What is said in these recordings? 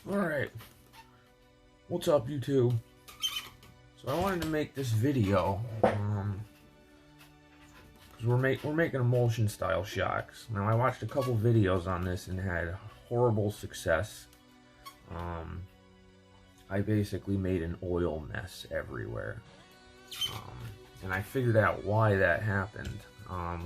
Alright, what's up YouTube? So I wanted to make this video, because we're making emulsion style shocks. Now I watched a couple videos on this and had horrible success. I basically made an oil mess everywhere. And I figured out why that happened.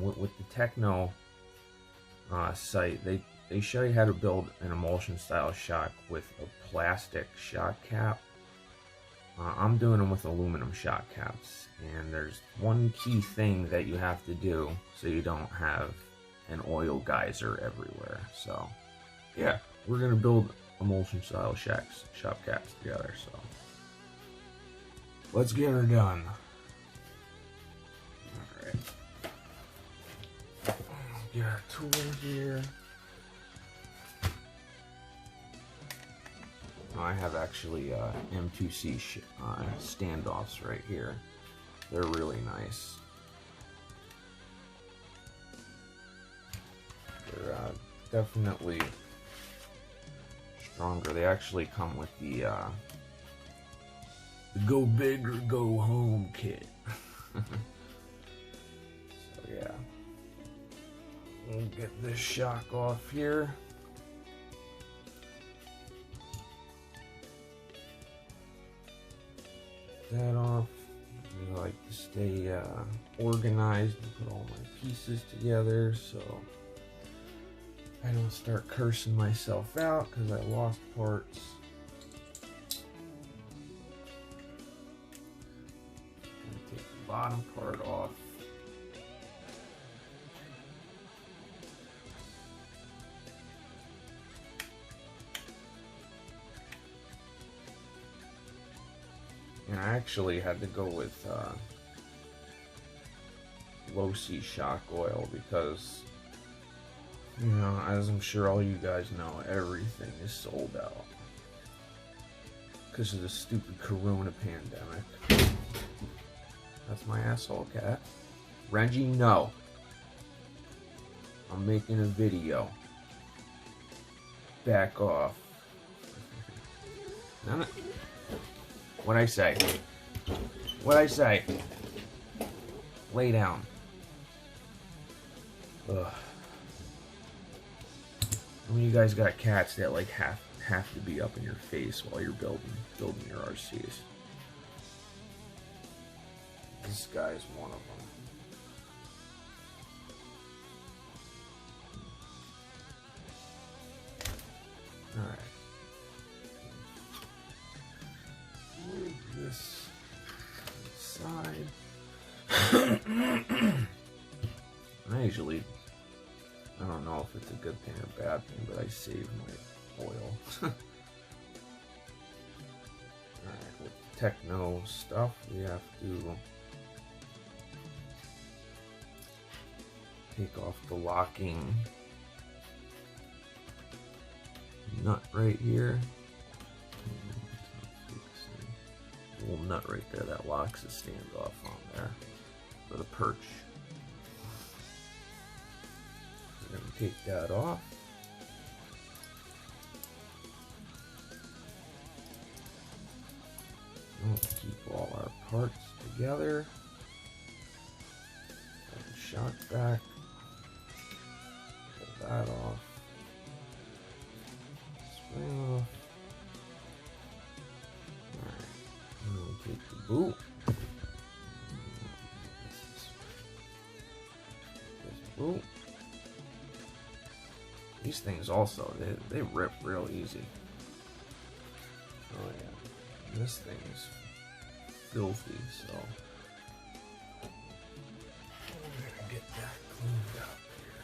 With the Tekno site, they show you how to build an emulsion style shock with a plastic shock cap. I'm doing them with aluminum shock caps, and there's one key thing that you have to do so you don't have an oil geyser everywhere. So yeah, we're gonna build emulsion style shock caps together, so let's get her done. Alright, get our tool here. I have actually M2C standoffs right here. They're really nice. They're definitely stronger. They actually come with the go big or go home kit. So yeah, we'll get this shock off here. That off. I like to stay organized and put all my pieces together so I don't start cursing myself out because I lost parts. Take the bottom part off. And I actually had to go with low C shock oil because, you know, as I'm sure all you guys know, everything is sold out because of the stupid Corona pandemic. That's my asshole cat. Reggie, no. I'm making a video. Back off. None of What'd I say? What'd I say? Lay down. Ugh. How many of you guys got cats that like have to be up in your face while you're building your RCs? This guy's one of them. All right. Move this side. I don't know if it's a good thing or bad thing, but I saved my oil. Alright, with Tekno stuff, we have to take off the locking nut right here. Little nut right there that locks the standoff on there for the perch. We're going to take that off. We'll keep all our parts together. Put the shock back. Pull that off. Spring off. Take the boot. This boot. These things also, they rip real easy. Oh yeah. This thing is filthy, so we're gonna get that cleaned up here.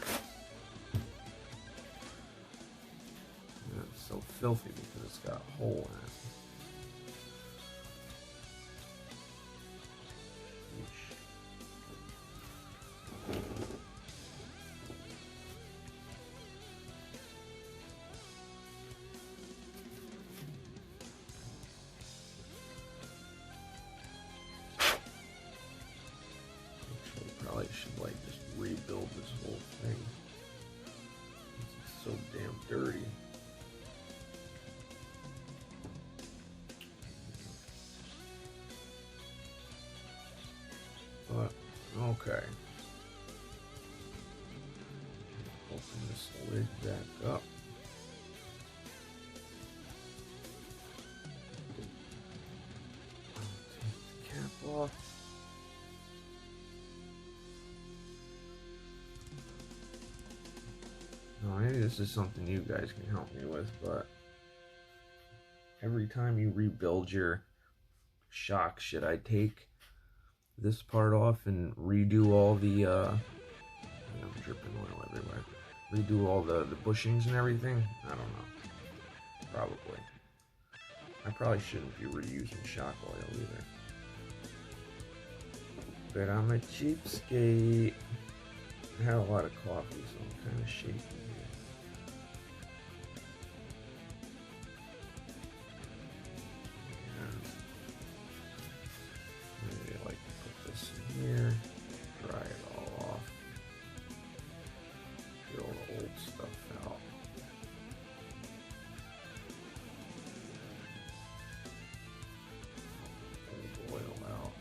And it's so filthy because it's got a hole in it. Probably should like just rebuild this whole thing. It's so damn dirty. Okay. Open this lid back up. Take the cap off. Now, maybe this is something you guys can help me with, but every time you rebuild your shock, should I take this part off and redo all the I'm dripping oil everywhere. Redo all the bushings and everything? I don't know. Probably. I probably shouldn't be reusing shock oil either. But I'm a cheapskate. I had a lot of coffee, so I'm kind of shaky here. Maybe I like to put this in here, dry it all off, get all the old stuff out. Old oil out.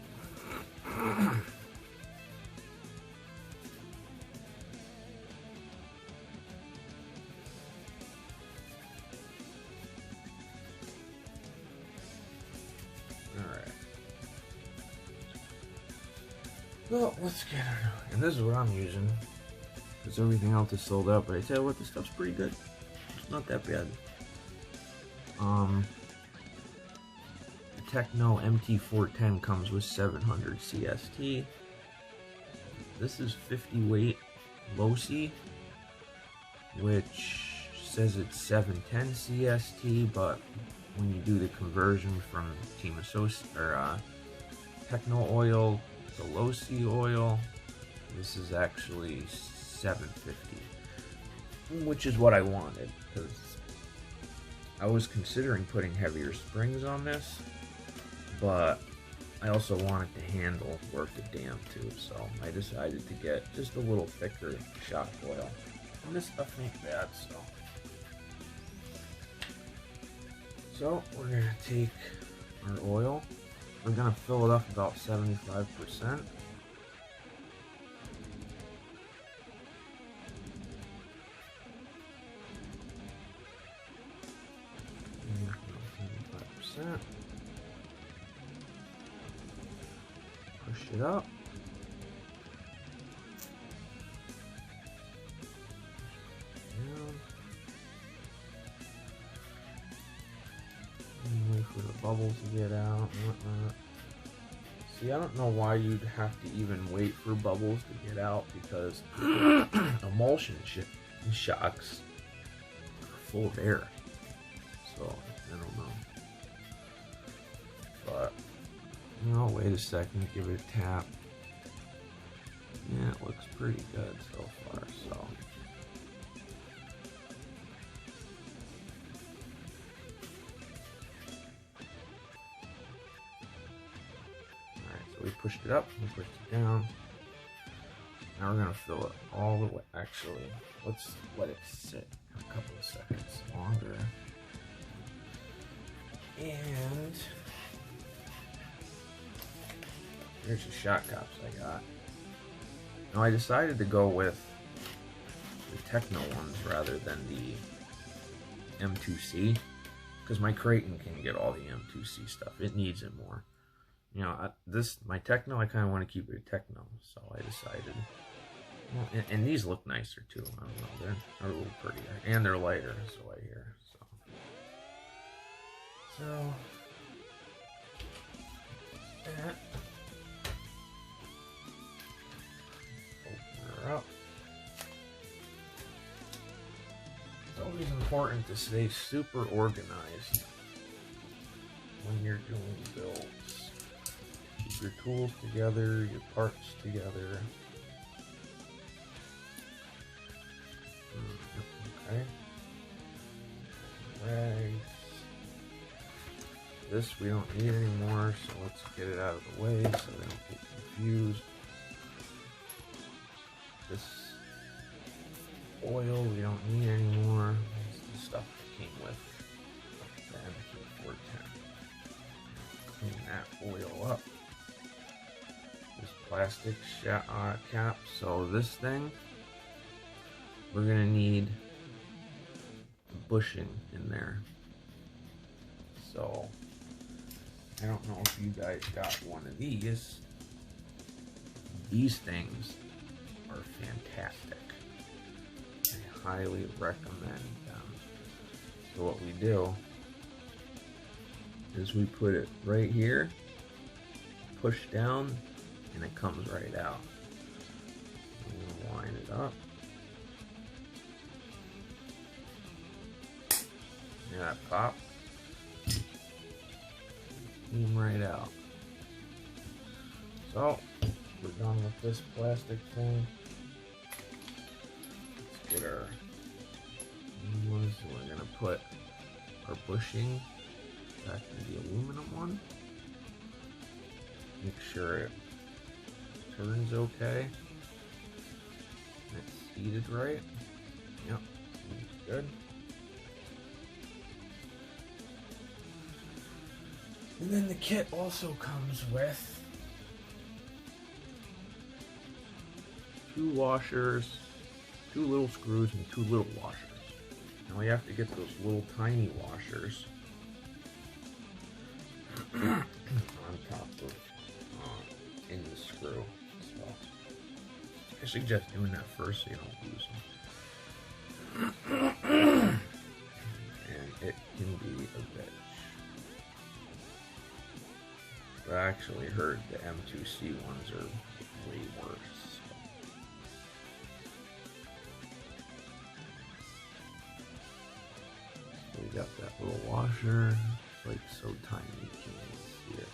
Well, let's get it. And this is what I'm using, because everything else is sold out. But I tell you what, this stuff's pretty good. It's not that bad. The Tekno MT410 comes with 700 CST. This is 50 weight low-C, which says it's 710 CST, but when you do the conversion from Team Associate or Tekno oil, the low-C oil, this is actually 750, which is what I wanted, because I was considering putting heavier springs on this, but I also wanted to handle worth the damn too, so I decided to get just a little thicker shock oil. And this stuff ain't bad, so we're gonna take our oil. We're gonna fill it up about 75%. Push it up. Down. And wait for the bubbles to get out and whatnot. See, I don't know why you'd have to even wait for bubbles to get out, because emulsion shocks are full of air. So, I don't know. But, you know, wait a second, give it a tap. Yeah, it looks pretty good so far, so. We pushed it up, we pushed it down. Now we're gonna fill it all the way. Actually, let's let it sit a couple of seconds longer. And here's the shock caps I got. Now I decided to go with the Tekno ones rather than the M2C, because my Creighton can get all the M2C stuff. It needs it more. You know, my Tekno, I kind of want to keep it a Tekno, so I decided. Well, and these look nicer too. I don't know, they're a little prettier, and they're lighter, so I hear. So that. Open her up. It's always important to stay super organized when you're doing builds. Keep your tools together, your parts together. Okay. Rags. This we don't need anymore, so let's get it out of the way so they don't get confused. This oil we don't need anymore. This is the stuff that came with the MT410. Clean that oil up. This plastic cap. So this thing, we're gonna need bushing in there. So I don't know if you guys got one of these. These things are fantastic. I highly recommend them. So what we do is we put it right here, push down, and it comes right out. I'm gonna line it up. Yeah, that pop. Came right out. So we're done with this plastic thing. Let's get our new ones. So we're gonna put our bushing back in the aluminum one. Make sure it turns okay. And it's seated right. Yep, good. And then the kit also comes with 2 washers, 2 little screws, and 2 little washers. Now we have to get those little tiny washers on top of in the screw. So I suggest doing that first so you don't lose them. And it can be a bitch. I actually heard the M2C ones are way worse. So we got that little washer. It's like so tiny you can't even see it.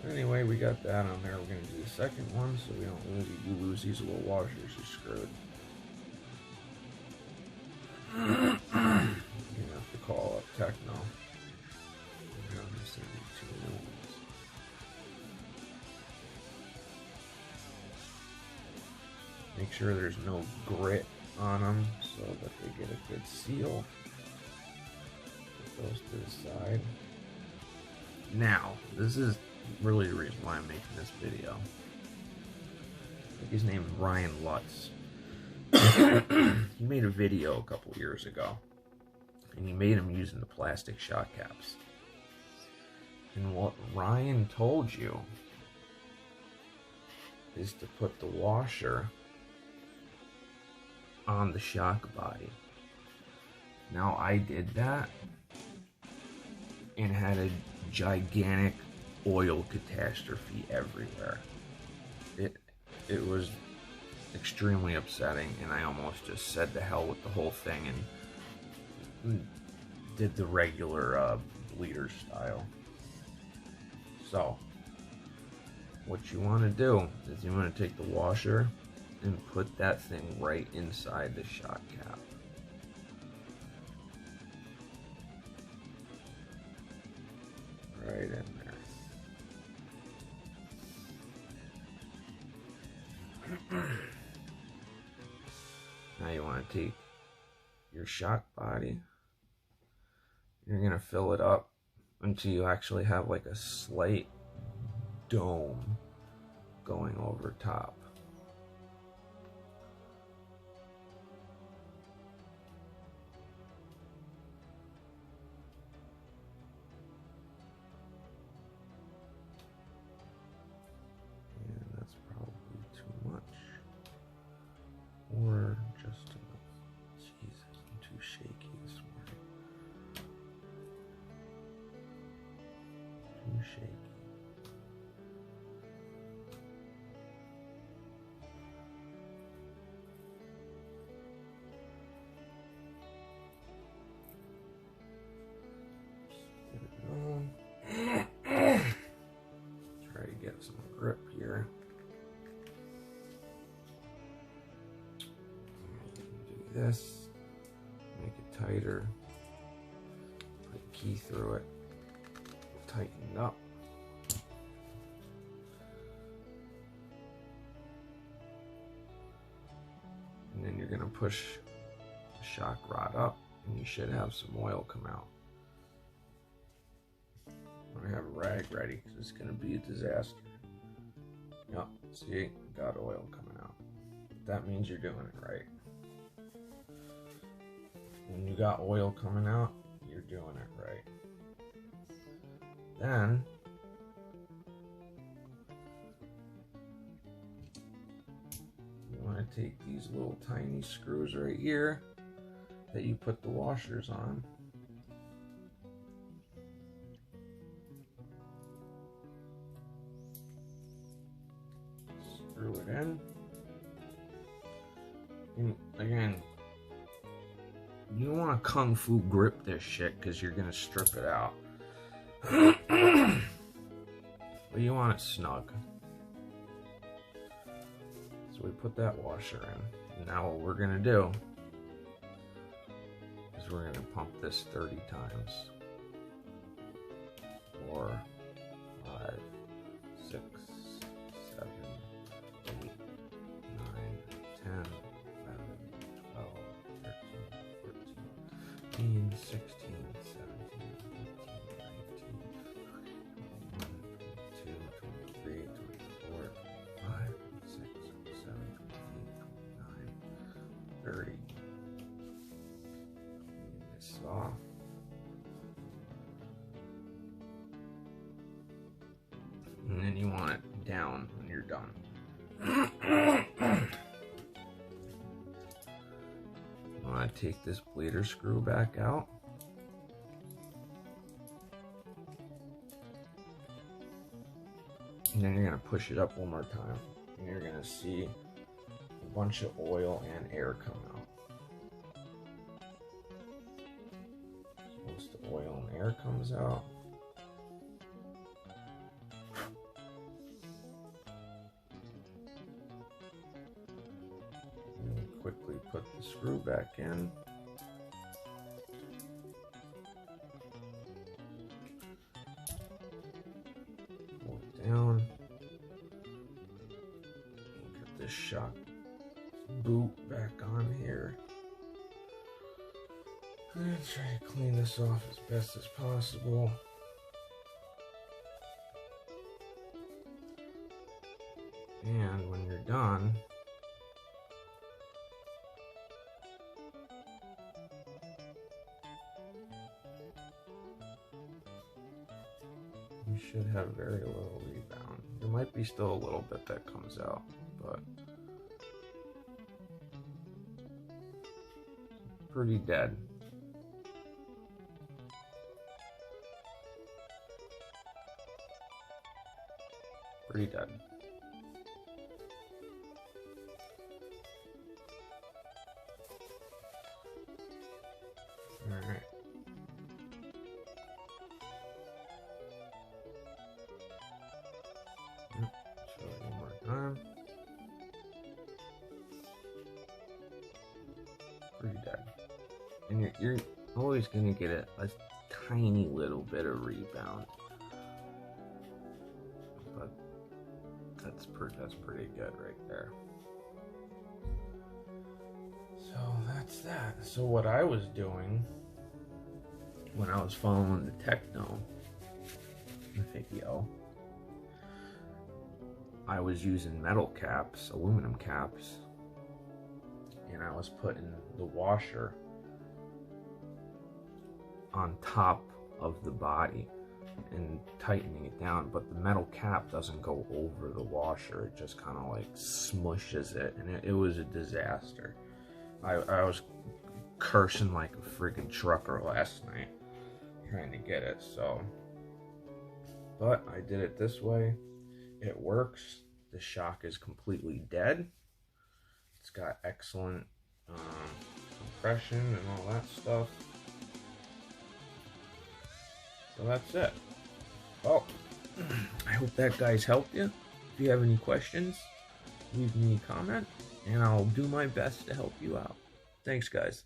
Anyway, we got that on there. We're going to do the second one so we don't lose it. You lose these little washers, you're screwed. You're going to have to call up Tekno. I'm going to send you 2 new ones. Make sure there's no grit on them so that they get a good seal. Put those to the side. Now, this is really the reason why I'm making this video. I think his name is Ryan Lutz. He made a video a couple years ago, and he made them using the plastic shock caps. And what Ryan told you is to put the washer on the shock body. Now I did that and had a gigantic oil catastrophe everywhere. It was extremely upsetting, and I almost just said to hell with the whole thing and did the regular bleeder style. So what you want to do is you want to take the washer and put that thing right inside the shock cap. Right in there. Now you want to take your shock body. You're going to fill it up until you actually have like a slight dome going over top. Or just enough. Jesus, I'm too shaky this morning. Too shaky. Just get it on. Try to get some grip here. This, make it tighter, put a key through it, tighten it up. push the shock rod up, and you should have some oil come out. I'm gonna have a rag ready because it's gonna be a disaster. Yep, see, got oil coming out. That means you're doing it right. When you got oil coming out, you're doing it right. Then you want to take these little tiny screws right here that you put the washers on. Screw it in. And again, you want to kung fu grip this shit because you're going to strip it out. But you want it snug. So we put that washer in. And now what we're going to do is we're going to pump this 30 times. 4, 5, 6, 7, 8, 9, 10, 11, 12, 13, 14, 15, 16, 17, 18, 19, 20, 21, 22, 23, 24, 25, 26, 27, 28, 29, 30. Clean this off. And then you want it down when you're done. You want to take this bleeder screw back out. And then you're going to push it up one more time. And you're going to see a bunch of oil and air come out. So once the oil and air comes out, quickly put the screw back in. Pull it down. Get this shock boot back on here. And try to clean this off as best as possible. And when you're done, you should have very little rebound. There might be still a little bit that comes out, but pretty dead. Pretty dead. All right. Show it one more time. Pretty dead. And you're always gonna get a tiny little bit of rebound, but that's pretty good right there. So that's that. So what I was doing when I was following the Tekno video, I was using metal caps, aluminum caps, and I was putting the washer on top of the body and tightening it down, but the metal cap doesn't go over the washer. It just kind of like smushes it, and it was a disaster. I was cursing like a freaking trucker last night trying to get it, so, but I did it this way. It works. The shock is completely dead. It's got excellent compression and all that stuff. So that's it. Well, I hope that guys helped you. If you have any questions, leave me a comment, and I'll do my best to help you out. Thanks, guys.